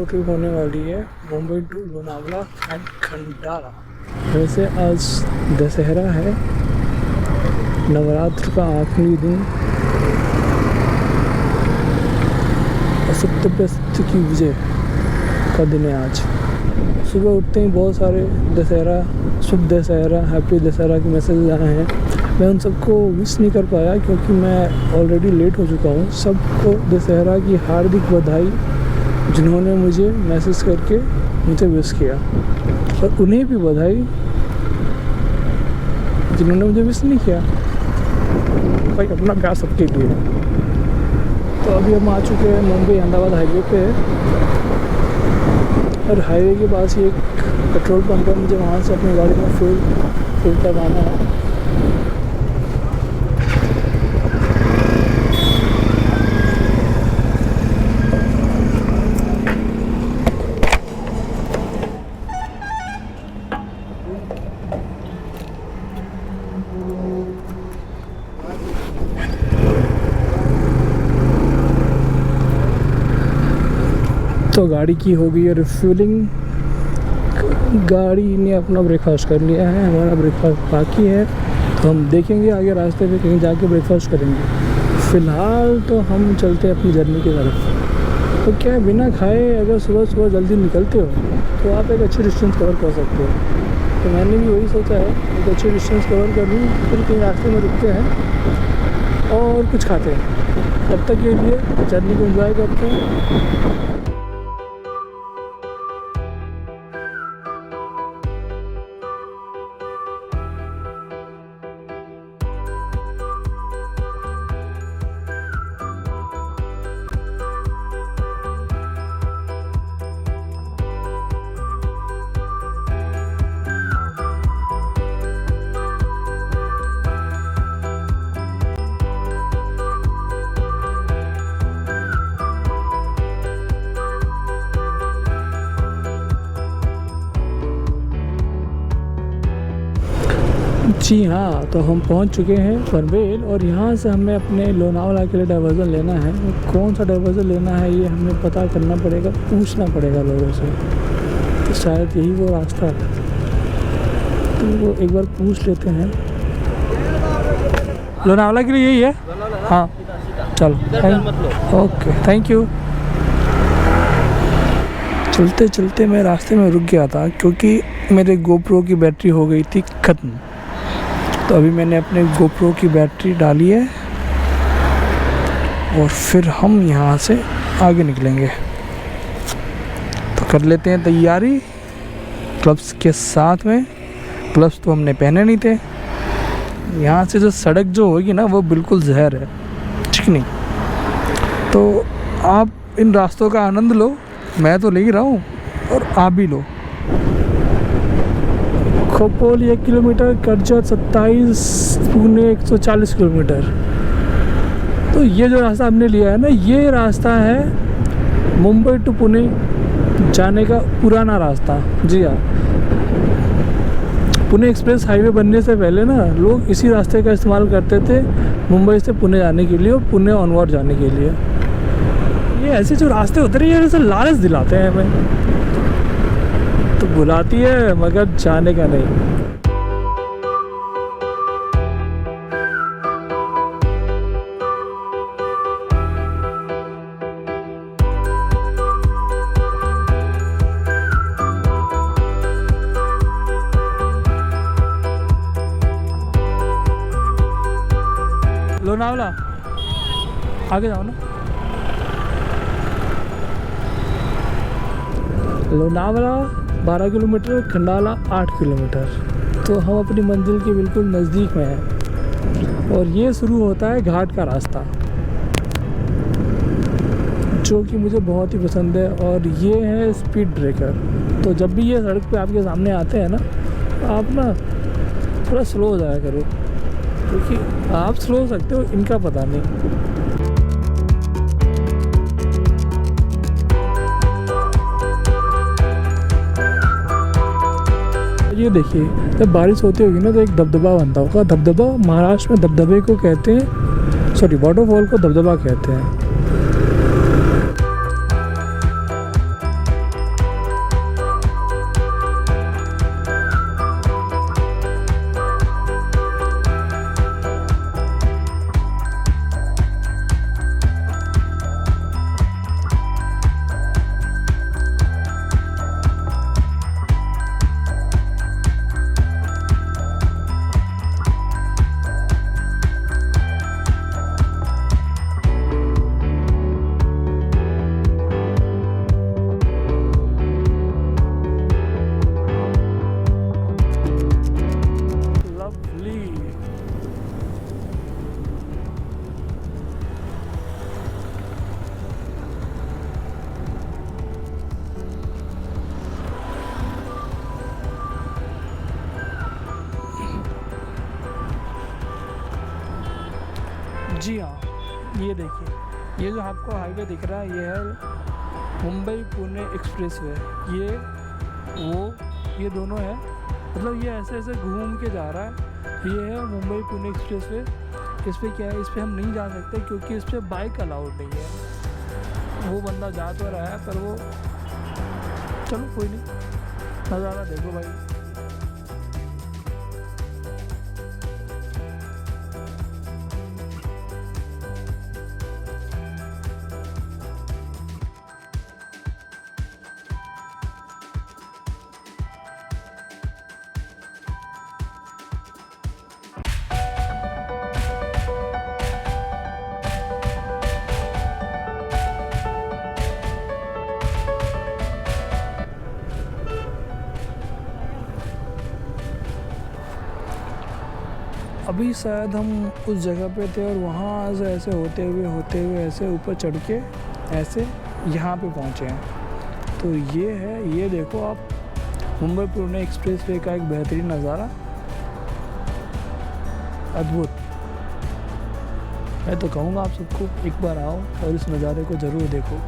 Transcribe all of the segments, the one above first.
Solo trip होने वाली है मुंबई टू लोनावला एंड खंडाला। वैसे आज दशहरा है, नवरात्र का आखिरी दिन और सत्य पे सत्य की विजय का दिन है आज। सुबह उठते ही बहुत सारे दशहरा, शुभ दशहरा, हैप्पी दशहरा के मैसेज आए हैं। मैं उन सबको विश नहीं कर पाया क्योंकि मैं ऑलरेडी लेट हो चुका हूँ। सबको दशहरा की हार्दिक बधाई जिन्होंने मुझे मैसेज करके मुझे विश किया, और उन्हें भी बधाई जिन्होंने मुझे विश नहीं किया। भाई अपना प्यार सबके लिए। तो अभी हम आ चुके हैं मुंबई अहमदाबाद हाईवे पे, और हाईवे के पास ही एक पेट्रोल पंप है। मुझे वहाँ से अपनी गाड़ी में फ्यूल करवाना है। तो गाड़ी की हो गई है रिफ्यूलिंग। गाड़ी ने अपना ब्रेकफास्ट कर लिया है, हमारा ब्रेकफास्ट बाकी है। तो हम देखेंगे आगे रास्ते पे कहीं जाके ब्रेकफास्ट करेंगे। फ़िलहाल तो हम चलते हैं अपनी जर्नी की तरफ। तो क्या बिना खाए अगर सुबह सुबह जल्दी निकलते हो तो आप एक अच्छी डिस्टेंस कवर कर सकते हो। तो मैंने भी वही सोचा है, एक अच्छी डिस्टेंस कवर कर लूँ, फिर कहीं रास्ते में रुकते हैं और कुछ खाते हैं। तब तक के लिए जर्नी को एंजॉय करते हैं। जी हाँ, तो हम पहुंच चुके हैं पनवेल, और यहाँ से हमें अपने लोनावला के लिए डाइवर्जन लेना है। कौन सा डाइवर्जन लेना है ये हमें पता करना पड़ेगा, पूछना पड़ेगा लोगों से। तो शायद यही वो रास्ता है, तो वो एक बार पूछ लेते हैं। लोनावला के लिए यही है? हाँ चलो, ओके थैंक यू। चलते चलते मैं रास्ते में रुक गया था क्योंकि मेरे गोप्रो की बैटरी हो गई थी ख़त्म। तो अभी मैंने अपने गोप्रो की बैटरी डाली है और फिर हम यहाँ से आगे निकलेंगे। तो कर लेते हैं तैयारी ग्लव्स के साथ में। ग्लव्स तो हमने पहने नहीं थे। यहाँ से जो सड़क जो होगी ना वो बिल्कुल जहर है, चिकनी। तो आप इन रास्तों का आनंद लो, मैं तो ले ही रहा हूँ और आप भी लो। Khopoli 1 kilometre, Karjat 27, Pune 140 kilometre. तो ये जो रास्ता हमने लिया है ना, ये रास्ता है मुंबई टू पुणे जाने का पुराना रास्ता। जी हाँ, पुणे एक्सप्रेस हाईवे बनने से पहले ना लोग इसी रास्ते का इस्तेमाल करते थे मुंबई से पुणे जाने के लिए और पुणे ऑनवर्ड जाने के लिए। ये ऐसे जो रास्ते होते हैं ये जैसे लालच दिलाते हैं हमें, तो बुलाती है मगर जाने का नहीं। लोनावला आगे जाओ ना। Lonavala 12 kilometre, Khandala 8 kilometre. तो हम अपनी मंजिल के बिल्कुल नज़दीक में हैं, और ये शुरू होता है घाट का रास्ता, जो कि मुझे बहुत ही पसंद है। और ये है स्पीड ब्रेकर। तो जब भी ये सड़क पे आपके सामने आते हैं ना, तो आप ना थोड़ा स्लो हो जाया करो, क्योंकि आप स्लो हो सकते हो, इनका पता नहीं। ये देखिए, जब बारिश होती होगी ना तो एक दबदबा बनता होगा। दबदबा महाराष्ट्र में दबदबे को कहते हैं, सॉरी वाटरफॉल को दबदबा कहते हैं। जी हाँ, ये देखिए, ये जो आपको हाईवे दिख रहा है ये है मुंबई पुणे एक्सप्रेसवे। ये दोनों है, मतलब ये ऐसे ऐसे घूम के जा रहा है। ये है मुंबई पुणे एक्सप्रेसवे। इस पर क्या है, इस पर हम नहीं जा सकते क्योंकि इस पर बाइक अलाउड नहीं है। वो बंदा जा तो रहा है पर वो, चलो कोई नहीं, नज़ारा देखो भाई। अभी शायद हम उस जगह पे थे और वहाँ से ऐसे होते हुए ऐसे ऊपर चढ़ के ऐसे यहाँ पे पहुँचे हैं। तो ये है, ये देखो आप, मुंबई पुणे एक्सप्रेसवे का एक बेहतरीन नज़ारा, अद्भुत। मैं तो कहूँगा आप सबको एक बार आओ और इस नज़ारे को ज़रूर देखो।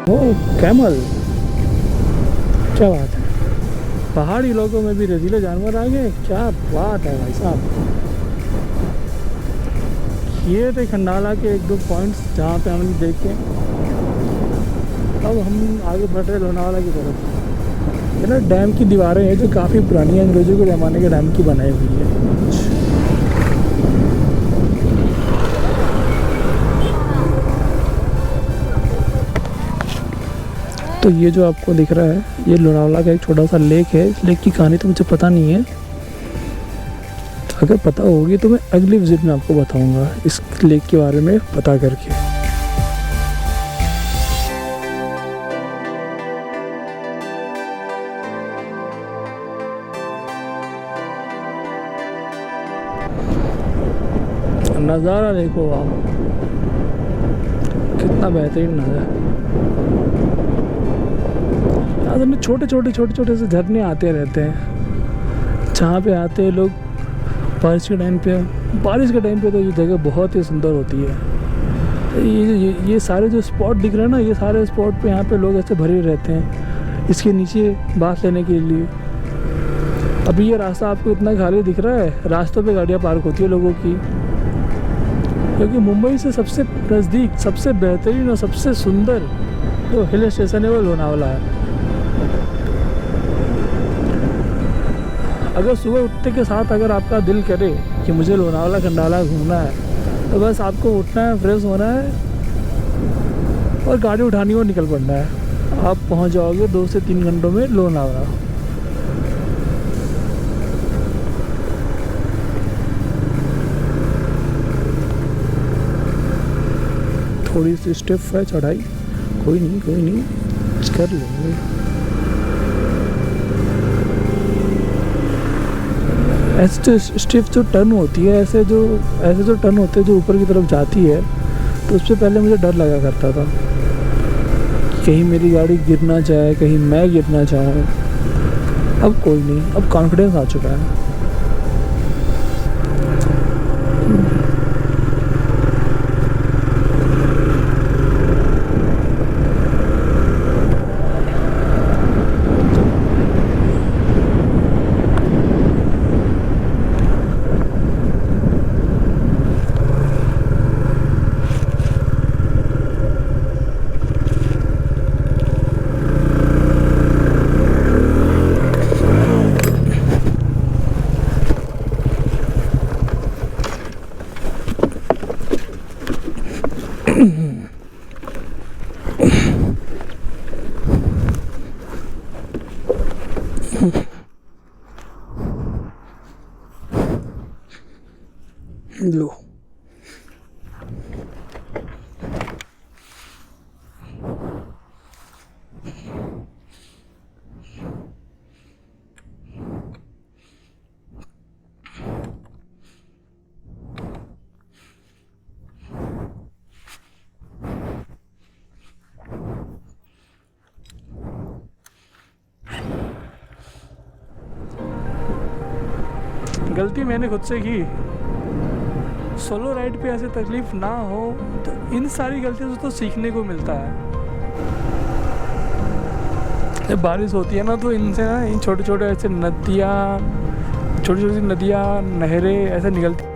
ओ कैमल, क्या बात है, पहाड़ी इलाकों में भी रेजीले जानवर आ गए, क्या बात है भाई साहब। ये थे खंडाला के एक दो पॉइंट्स जहाँ पे हमने देखे। अब हम आगे बढ़ रहे लोनावाला की तरफ। ये ना डैम की दीवारें हैं जो काफ़ी पुरानी अंग्रेज़ों के ज़माने के डैम की बनाई हुई है। तो ये जो आपको दिख रहा है ये लोनावाला का एक छोटा सा लेक है। इस लेक की कहानी तो मुझे पता नहीं है, अगर पता होगी तो मैं अगली विज़िट में आपको बताऊंगा इस लेक के बारे में पता करके। नज़ारा देखो आप, कितना बेहतरीन नज़ारा। यहाँ से छोटे से झरने आते रहते हैं, जहाँ पे आते हैं लोग बारिश के टाइम पे। तो ये जगह बहुत ही सुंदर होती है। ये सारे जो स्पॉट दिख रहे हैं ना, ये सारे स्पॉट पे यहाँ पे लोग ऐसे भरे रहते हैं इसके नीचे बात लेने के लिए। अभी ये रास्ता आपको इतना खाली दिख रहा है, रास्तों पे गाड़ियाँ पार्क होती है लोगों की, क्योंकि मुंबई से सबसे नज़दीक, सबसे बेहतरीन और सबसे सुंदर जो हिल स्टेशन है वो लोनावाला है। अगर सुबह उठने के साथ अगर आपका दिल करे कि मुझे लोनावाला खंडाला घूमना है, तो बस आपको उठना है, फ्रेश होना है और गाड़ी उठानी और निकल पड़ना है। आप पहुंच जाओगे 2 से 3 घंटों में लोनावाला। थोड़ी सी स्टिफ है चढ़ाई, कोई नहीं कर लेंगे। ऐसे स्टिफ जो टर्न होती है, ऐसे जो टर्न होते हैं जो ऊपर की तरफ जाती है, तो उससे पहले मुझे डर लगा करता था कि कहीं मेरी गाड़ी गिर ना जाए, कहीं मैं गिर ना जाऊँ। अब कोई नहीं, अब कॉन्फिडेंस आ चुका है। गलती मैंने खुद से की। सोलो राइड पे ऐसे तकलीफ ना हो तो इन सारी गलतियों से तो सीखने को मिलता है। जब बारिश होती है ना तो इनसे ना इन छोटे छोटे ऐसे नदियाँ, छोटी छोटी नदियाँ, नहरें ऐसे निकलती।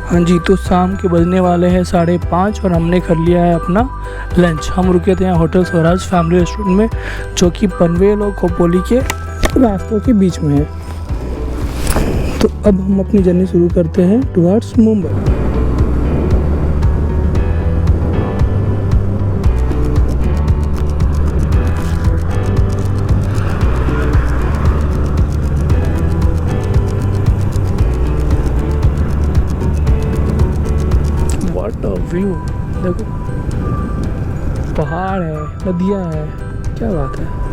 हाँ जी, तो शाम के बजने वाले हैं 5:30 और हमने कर लिया है अपना लंच। हम रुके थे यहाँ होटल स्वराज फैमिली रेस्टोरेंट में, जो कि पनवेल और खोपोली के रास्तों के बीच में है। तो अब हम अपनी जर्नी शुरू करते हैं टुवर्ड्स मुंबई। व्यू देखो, पहाड़ है, नदियाँ है, क्या बात है।